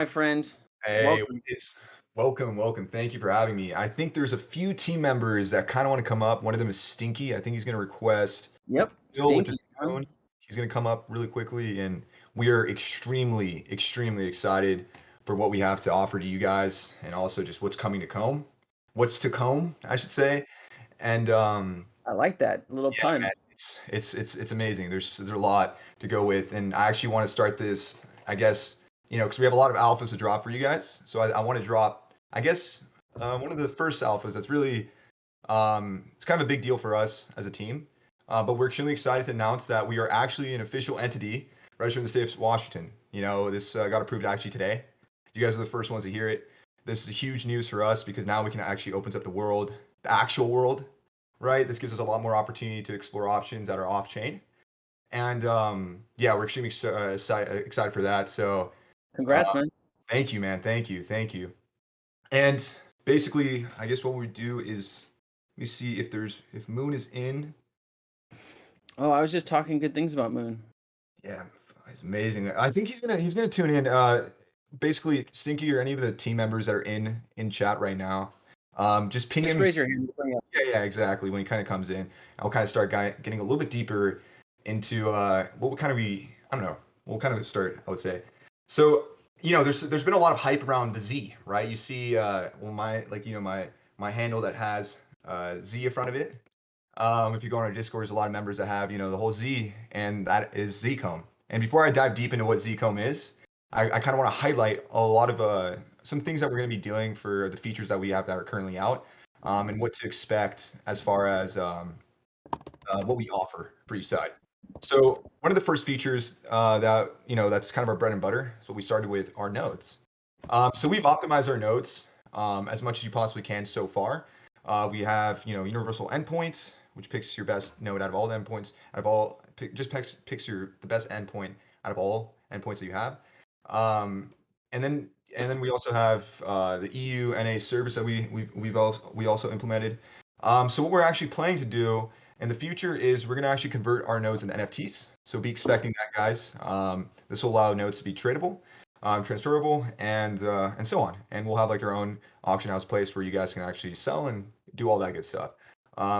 my friend. Hey, Welcome. welcome. Thank you for having me. I think there's a few team members that kind of want to come up. One of them is Stinky. I think he's going to request Yep, Bill with his Stinky, huh? phone. He's going to come up really quickly, and we are extremely excited for what we have to offer to you guys, and also just what's to come, I should say. And I like that little yeah, man, pun. it's amazing. There's a lot to go with, and I actually want to start this. I guess because we have a lot of alphas to drop for you guys. So I want to drop. I guess one of the first alphas that's really it's kind of a big deal for us as a team. But we're extremely excited to announce that we are actually an official entity registered in the state of Washington. This got approved actually today. You guys are the first ones to hear it. This is huge news for us because now we can actually opens up the world, the actual world, right? This gives us a lot more opportunity to explore options that are off chain. And yeah, we're extremely excited for that. So uh, Congrats, man. thank you, man. Thank you. And basically, I guess what we do is we see if Moon is in. Oh, I was just talking good things about Moon. Yeah, it's amazing. I think he's gonna tune in. Basically, Stinky or any of the team members that are in chat right now, just ping Just him. raise your hand. We'll bring you up. Yeah, exactly. When he kind of comes in, I'll kind of start getting a little bit deeper into what would kind of be, I don't know, we'll kind of start, I would say. So, there's been a lot of hype around the Z, right? You see, well, my handle that has Z in front of it. If you go on our Discord, there's a lot of members that have, the whole Z, and that is Zcomb. And before I dive deep into what Zcomb is, I kind of want to highlight a lot of some things that we're going to be doing for the features that we have that are currently out, and what to expect as far as what we offer for each side. So one of the first features that that's kind of our bread and butter. So we started with our nodes. So we've optimized our nodes as much as you possibly can so far. We have universal endpoints, which picks your best node out of all the endpoints, out of all just picks the best endpoint out of all endpoints that you have. Um, and then we also have the EU NA service that we also implemented. So what we're actually planning to do in the future is we're going to actually convert our nodes into NFTs. So be expecting that, guys. This will allow nodes to be tradable, transferable, and so on. And we'll have like our own auction house place where you guys can actually sell and do all that good stuff.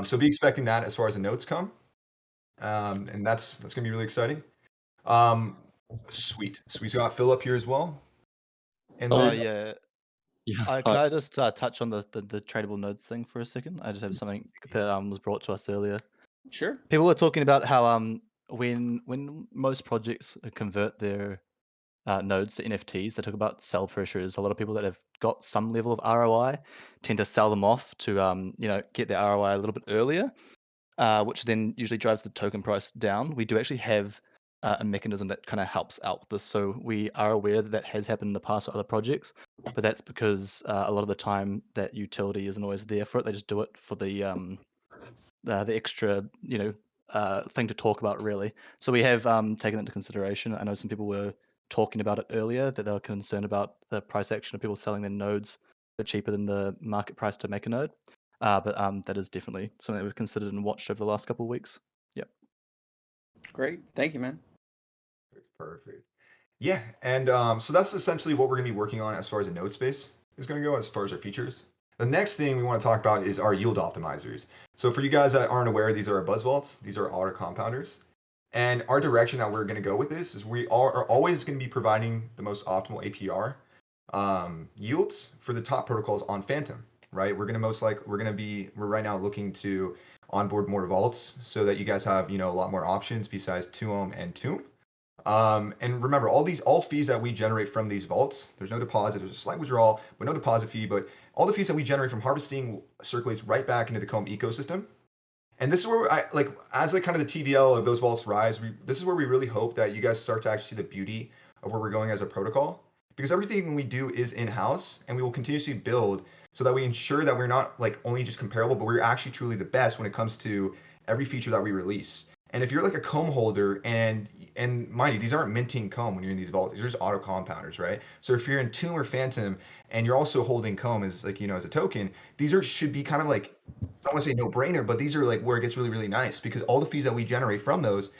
So be expecting that as far as the nodes come, and that's going to be really exciting. Um, sweet. So we got Phil up here as well, and Oh, then yeah. Yeah, Could I just touch on the tradable nodes thing for a second? I just have something that was brought to us earlier. Sure. People were talking about how when most projects convert their nodes to NFTs, they talk about sell pressures. A lot of people that have got some level of ROI tend to sell them off to get their ROI a little bit earlier, which then usually drives the token price down. We do actually have a mechanism that kind of helps out with this. So we are aware that has happened in the past with other projects, but that's because a lot of the time that utility isn't always there for it. They just do it for the extra thing to talk about, really. So we have taken that into consideration. I know some people were talking about it earlier, that they were concerned about the price action of people selling their nodes a bit cheaper than the market price to make a node. But that is definitely something that we've considered and watched over the last couple of weeks. Yep. Great. Thank you, man. perfect. Yeah, and so that's essentially what we're going to be working on as far as the node space is going to go, as far as our features. The next thing we want to talk about is our yield optimizers. So for you guys that aren't aware, these are our buzz vaults. These are auto compounders. And our direction that we're going to go with this is we are always going to be providing the most optimal APR yields for the top protocols on Phantom, right? We're right now looking to onboard more vaults so that you guys have, a lot more options besides Tuom and Tomb. And remember, all fees that we generate from these vaults, there's no deposit, there's a slight withdrawal, but no deposit fee. But all the fees that we generate from harvesting circulates right back into the Comb ecosystem. And this is where as like kind of the TVL of those vaults rise, this is where we really hope that you guys start to actually see the beauty of where we're going as a protocol. Because everything we do is in-house, and we will continuously build so that we ensure that we're not like only just comparable, but we're actually truly the best when it comes to every feature that we release. And if you're like a comb holder, and mind you, these aren't minting comb when you're in these vaults. These are just auto compounders, right? So if you're in Tomb or Phantom and you're also holding comb as like as a token, should be kind of like, I don't want to say no brainer, but these are like where it gets really nice because all the fees that we generate from those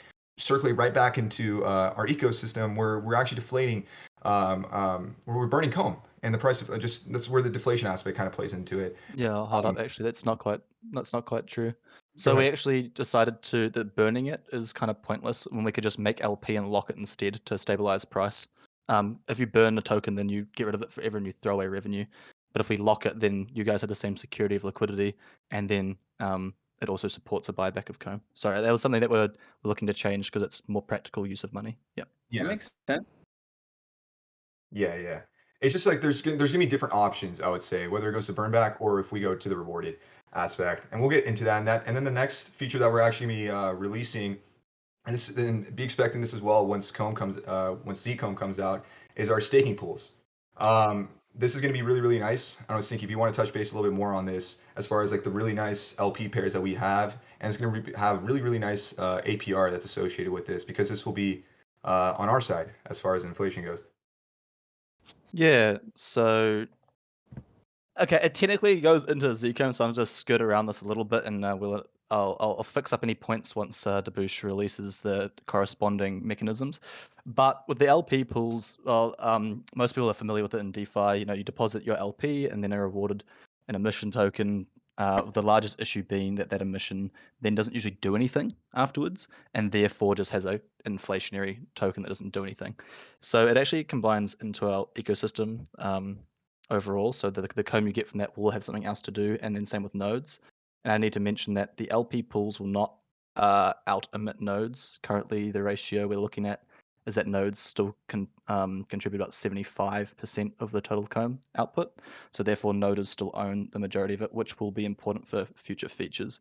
circulate right back into our ecosystem where we're actually deflating, where we're burning comb, and the price of just that's where the deflation aspect kind of plays into it. Yeah, hold up. Actually, that's not quite true. Go So we ahead. actually decided that burning it is kind of pointless when we could just make LP and lock it instead to stabilize price. If you burn a token, then you get rid of it forever and you throw away revenue. But if we lock it, then you guys have the same security of liquidity, and then it also supports a buyback of comb. Sorry, that was something that we're looking to change because it's more practical use of money. Yep. That Yeah. makes sense. Yeah. It's just like there's gonna be different options, I would say, whether it goes to burn back or if we go to the rewarded aspect. And we'll get into that and then the next feature that we're actually gonna be releasing, and be expecting this as well once Zcomb comes out, is our staking pools. This is gonna be really, really nice. I don't know, Stinky, if you want to touch base a little bit more on this as far as like the really nice LP pairs that we have, and it's gonna have really, really nice APR that's associated with this because this will be on our side as far as inflation goes. Yeah. So okay, it technically goes into Zcom, so I'm just skirt around this a little bit, and I'll fix up any points once Deboosh releases the corresponding mechanisms. But with the LP pools, well, most people are familiar with it in DeFi. You know, you deposit your LP and then are rewarded an emission token. The largest issue being that emission then doesn't usually do anything afterwards, and therefore just has a inflationary token that doesn't do anything. So it actually combines into our ecosystem. Overall, so the comb you get from that will have something else to do, and then same with nodes. And I need to mention that the LP pools will not out emit nodes. Currently, the ratio we're looking at is that nodes still can contribute about 75% of the total comb output. So therefore, noders still own the majority of it, which will be important for future features.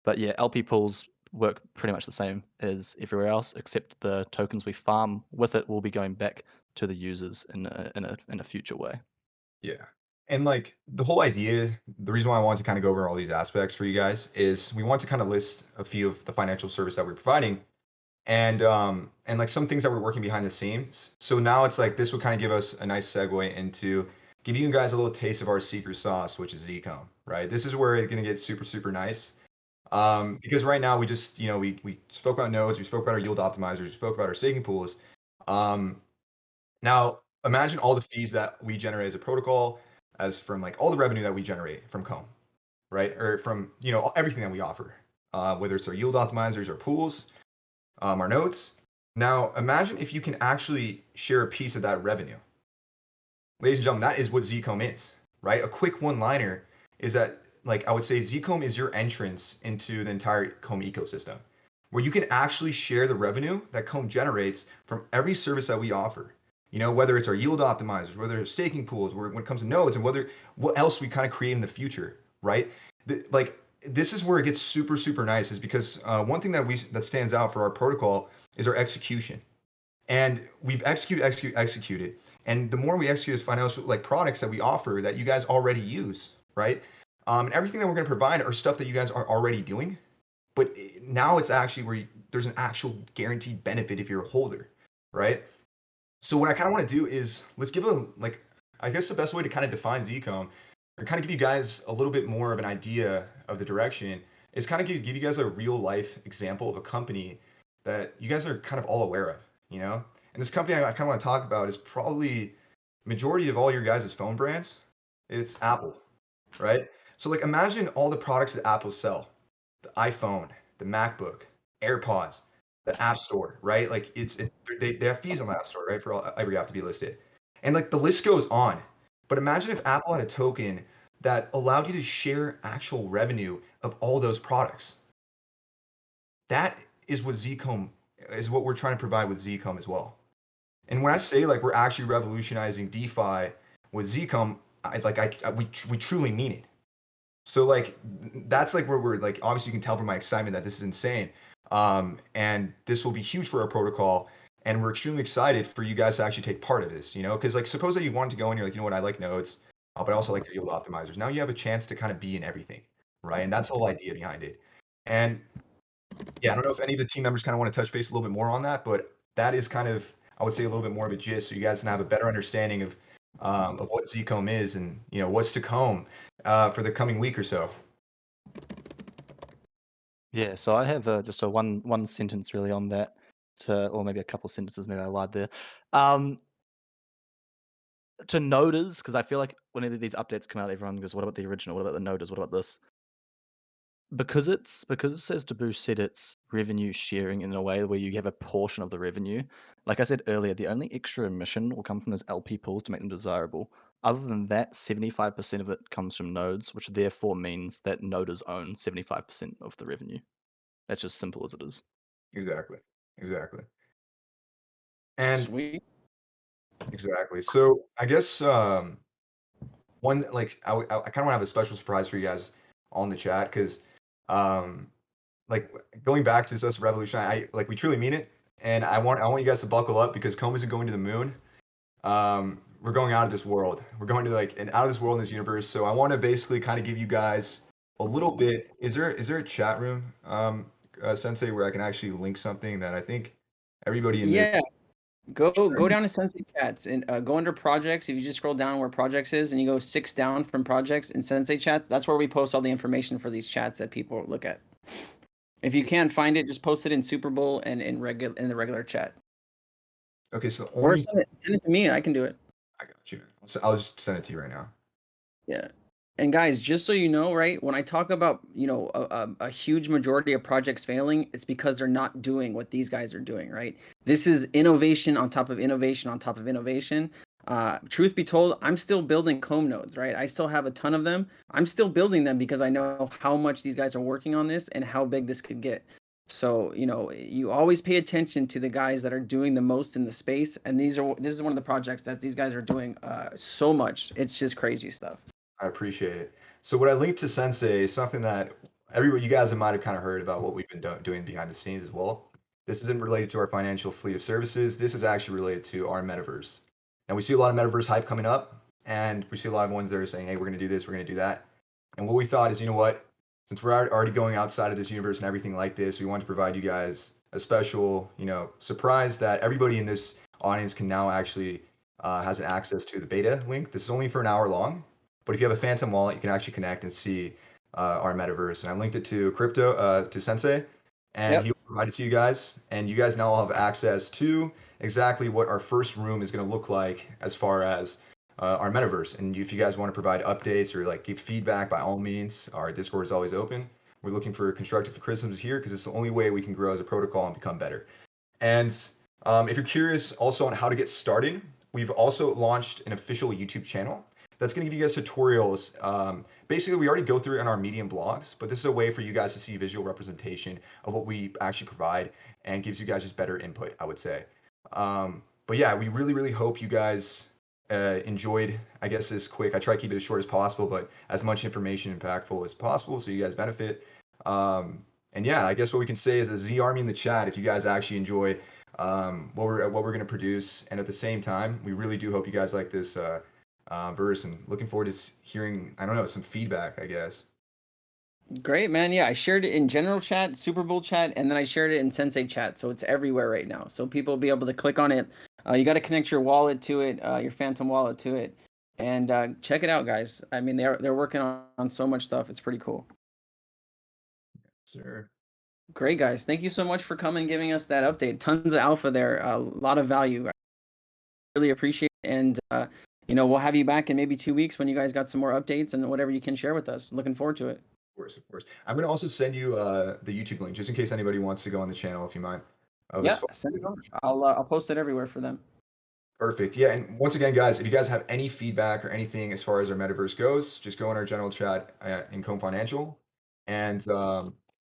But yeah, LP pools work pretty much the same as everywhere else, except the tokens we farm with it will be going back to the users in a future way. Yeah. And like the whole idea, the reason why I wanted to kind of go over all these aspects for you guys is we want to kind of list a few of the financial service that we're providing and like some things that we're working behind the scenes. So now it's like this would kind of give us a nice segue into giving you guys a little taste of our secret sauce, which is Zcom, right? This is where it's gonna get super, super nice. Because right now we just, we spoke about nodes, we spoke about our yield optimizers, we spoke about our staking pools. Um, Now, imagine all the fees that we generate as a protocol, as from like all the revenue that we generate from Comb, right? Or from, everything that we offer, whether it's our yield optimizers, our pools, our nodes. Now, imagine if you can actually share a piece of that revenue. Ladies and gentlemen, that is what Zcom is, right? A quick one-liner is that, like, I would say Zcom is your entrance into the entire Comb ecosystem, where you can actually share the revenue that Comb generates from every service that we offer. Whether it's our yield optimizers, whether it's staking pools, when it comes to nodes, and what else we kind of create in the future, right? This is where it gets super, super nice, is because one thing that stands out for our protocol is our execution. And we've executed. And the more we execute as financial like products that we offer that you guys already use, right? And everything that we're going to provide are stuff that you guys are already doing. But now it's actually where there's an actual guaranteed benefit if you're a holder, right? So what I kind of want to do is let's give I guess the best way to kind of define Zcom or kind of give you guys a little bit more of an idea of the direction is kind of give you guys a real life example of a company that you guys are kind of all aware of, And this company I kind of want to talk about is probably majority of all your guys' phone brands. It's Apple, right? So like imagine all the products that Apple sell, the iPhone, the MacBook, AirPods, the App Store, right? Like they have fees on the App Store, right? For every app to be listed, and like the list goes on. But imagine if Apple had a token that allowed you to share actual revenue of all those products. That is what we're trying to provide with Zcom as well. And when I say like we're actually revolutionizing DeFi with Zcom, we truly mean it. So like that's like where we're like obviously you can tell from my excitement that this is insane. And this will be huge for our protocol. And we're extremely excited for you guys to actually take part of this, because like suppose that you want to go and you're like, you know what, I like nodes, but I also like the yield optimizers. Now you have a chance to kind of be in everything, right? And that's the whole idea behind it. And yeah, I don't know if any of the team members kind of want to touch base a little bit more on that, but that is kind of, I would say, a little bit more of a gist, so you guys can have a better understanding of what Zcom is and what's to come for the coming week or so. Yeah, so I have just a one sentence really on that. or maybe a couple sentences, maybe I lied there. To noders, because I feel like whenever these updates come out, everyone goes, "What about the original? What about the noders? What about this?" Because it says Taboo said it's revenue sharing in a way where you have a portion of the revenue. Like I said earlier, the only extra emission will come from those LP pools to make them desirable. Other than that, 75% of it comes from nodes, which therefore means that noders own 75% of the revenue. That's just simple as it is. Exactly. And Sweet. exactly. So I guess one like I kind of want to have a special surprise for you guys all in the chat because like going back to this revolution, we truly mean it, and I want you guys to buckle up because Comb isn't going to the moon. We're going out of this world. We're going to out of this world in this universe. So I want to basically kind of give you guys a little bit. Is there a chat room, Sensei, where I can actually link something that I think everybody in this. Yeah. Go down to Sensei Chats and go under projects. If you just scroll down where projects is and you go 6 down from projects in Sensei Chats, that's where we post all the information for these chats that people look at. If you can't find it, just post it in Super Bowl and in the regular chat. Okay, so Or only send it to me and I can do it. I got you. So I'll just send it to you right now. Yeah. And guys, just so you know, right, when I talk about, a huge majority of projects failing, it's because they're not doing what these guys are doing, right? This is innovation on top of innovation on top of innovation. Truth be told, I'm still building comb nodes, right? I still have a ton of them. I'm still building them because I know how much these guys are working on this and how big this could get. So, you always pay attention to the guys that are doing the most in the space. And this is one of the projects that these guys are doing so much. It's just crazy stuff. I appreciate it. So what I linked to Sensei is something that everybody, you guys might have kind of heard about what we've been doing behind the scenes as well. This isn't related to our financial fleet of services. This is actually related to our metaverse. And we see a lot of metaverse hype coming up, and we see a lot of ones that are saying, "Hey, we're going to do this, we're going to do that." And what we thought is, you know what? Since we're already going outside of this universe and everything like this, we want to provide you guys a special, surprise that everybody in this audience can now actually has access to the beta link. This is only for an hour long. But if you have a Phantom wallet, you can actually connect and see our metaverse. And I linked it to to Sensei, and Yep. he'll provide it to you guys. And you guys now have access to exactly what our first room is going to look like as far as our metaverse. And if you guys want to provide updates or give feedback, by all means, our Discord is always open. We're looking for constructive criticisms here because it's the only way we can grow as a protocol and become better. And if you're curious also on how to get started, we've also launched an official YouTube channel that's going to give you guys tutorials. Basically, we already go through it in our Medium blogs, but this is a way for you guys to see visual representation of what we actually provide and gives you guys just better input, I would say. But yeah, we really, really hope you guys enjoyed, I guess, this quick. I try to keep it as short as possible, but as much information impactful as possible so you guys benefit. And yeah, I guess what we can say is a Z Army in the chat if you guys actually enjoy what we're going to produce. And at the same time, we really do hope you guys like this verse, and looking forward to hearing, I don't know, some feedback, I guess. Great, man. Yeah, I shared it in general chat, Super Bowl chat, and then I shared it in Sensei chat. So it's everywhere right now. So people will be able to click on it. You got to connect your wallet to it, your Phantom wallet to it, and check it out, guys. I mean, they're working on so much stuff. It's pretty cool. Sir. Great, guys. Thank you so much for coming and giving us that update. Tons of alpha there. A lot of value. I really appreciate it. And, we'll have you back in maybe 2 weeks when you guys got some more updates and whatever you can share with us. Looking forward to it. Of course. I'm gonna also send you the YouTube link just in case anybody wants to go on the channel, if you mind. Yeah, send it over. I'll post it everywhere for them. Perfect. Yeah, and once again, guys, if you guys have any feedback or anything as far as our metaverse goes, just go in our general chat in Comb Financial, and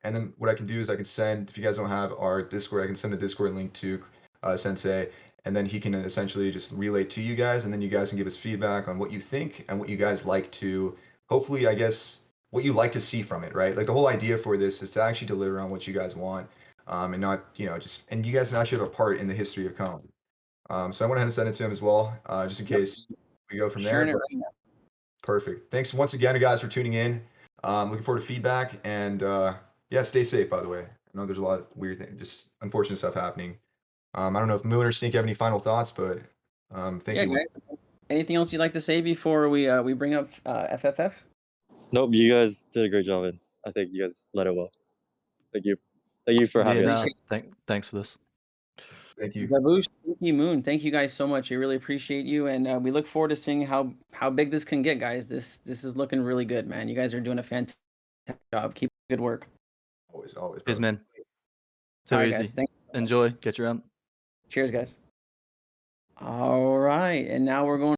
then what I can do is I can send, if you guys don't have our Discord, I can send the Discord link to Sensei, and then he can essentially just relay to you guys, and then you guys can give us feedback on what you think and what you guys like to, hopefully, I guess, what you like to see from it, right? Like the whole idea for this is to actually deliver on what you guys want, and not, and you guys can actually have a part in the history of Comb. So I went ahead and sent it to him as well, just in case we go from there. Sharing it right now. Perfect. Thanks once again, guys, for tuning in. Looking forward to feedback, and yeah, stay safe, by the way. I know there's a lot of weird things, just unfortunate stuff happening. I don't know if Moon or Stink have any final thoughts, but thank you. Guys. Anything else you'd like to say before we bring up FFF? Nope, you guys did a great job, and I think you guys led it well. Thank you for having us. Thanks for this. Thank you. Davush, Stinky Moon, thank you guys so much. I really appreciate you, and we look forward to seeing how big this can get, guys. This is looking really good, man. You guys are doing a fantastic job. Keep good work. Always, Cheers, brother. man. Too All right, easy. guys. Thanks. Enjoy. Get your Cheers, guys. All right, and now we're going